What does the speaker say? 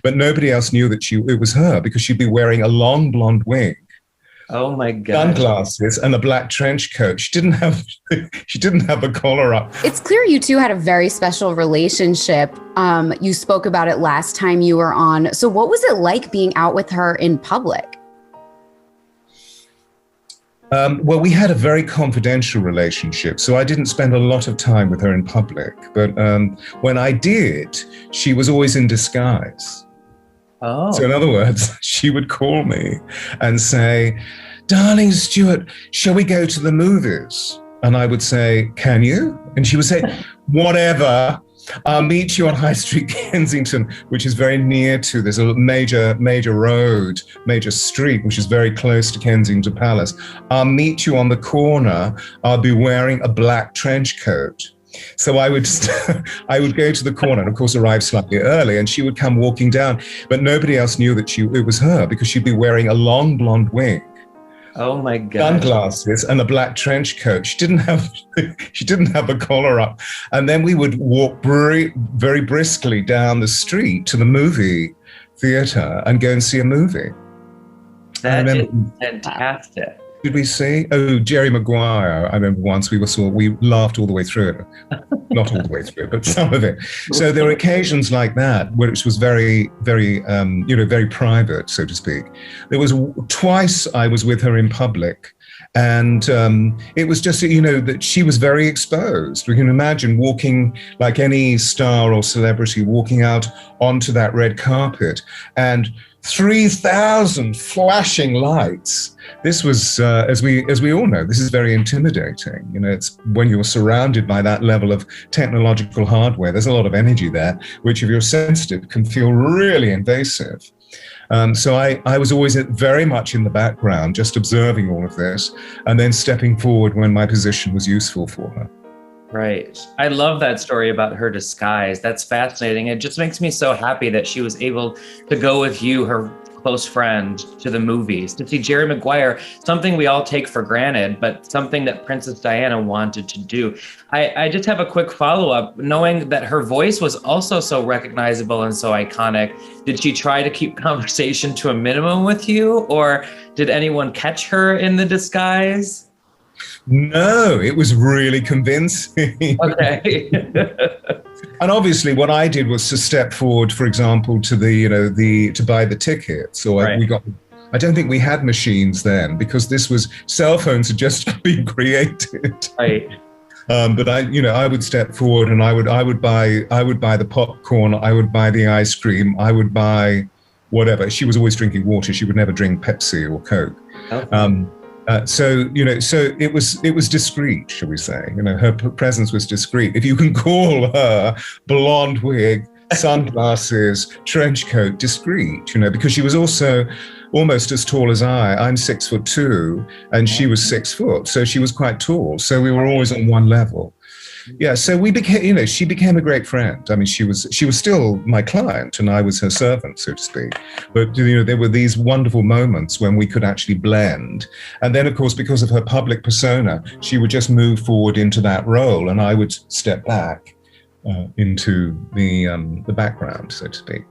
but nobody else knew that it was her because she'd be wearing a long blonde wig, Oh my God. sunglasses, and a black trench coat. She didn't have she didn't have a collar up. It's clear you two had a very special relationship. You spoke about it last time you were on. So what was it like being out with her in public? Well, we had a very confidential relationship, so I didn't spend a lot of time with her in public. But when I did, she was always in disguise. Oh. So in other words, she would call me and say, "Darling Stuart, shall we go to the movies?" And I would say, "Can you?" And she would say, "Whatever. I'll meet you on High Street, Kensington," which is very near to, there's a major road, major street, which is very close to Kensington Palace. "I'll meet you on the corner. I'll be wearing a black trench coat." So I would go to the corner and of course arrive slightly early, and she would come walking down, but nobody else knew that it was her because she'd be wearing a long blonde wig, Oh my God. sunglasses, and a black trench coat. She didn't have a collar up. And then we would walk very briskly down the street to the movie theater and go and see a movie. That is fantastic. Did we see? Oh, Jerry Maguire. I remember once we laughed all the way through it. Not all the way through it, but some of it. So there were occasions like that, which was very, very, very private, so to speak. There was twice I was with her in public, and it was just, that she was very exposed. We can imagine walking like any star or celebrity walking out onto that red carpet, and 3,000 flashing lights. This was, as we all know, this is very intimidating. It's when you're surrounded by that level of technological hardware, there's a lot of energy there, which if you're sensitive can feel really invasive. So I was always very much in the background, just observing all of this, and then stepping forward when my position was useful for her. Right. I love that story about her disguise. That's fascinating. It just makes me so happy that she was able to go with you, her close friend, to the movies, to see Jerry Maguire, something we all take for granted, but something that Princess Diana wanted to do. I just have a quick follow-up. Knowing that her voice was also so recognizable and so iconic, did she try to keep conversation to a minimum with you, or did anyone catch her in the disguise? No, it was really convincing. Okay. And obviously what I did was to step forward, for example, to to buy the tickets. Or Right. I don't think we had machines then because cell phones had just been created. Right. But I would step forward and I would buy the popcorn, I would buy the ice cream, I would buy whatever. She was always drinking water. She would never drink Pepsi or Coke. Okay. So it was discreet, shall we say? Her presence was discreet. If you can call her blonde wig, sunglasses, trench coat discreet, because she was also almost as tall as I. I'm 6'2", and she was 6 foot, so she was quite tall. So we were always on one level. Yeah, so we became, she became a great friend. I mean, she was still my client and I was her servant, so to speak. But, there were these wonderful moments when we could actually blend. And then, of course, because of her public persona, she would just move forward into that role and I would step back into the background, so to speak.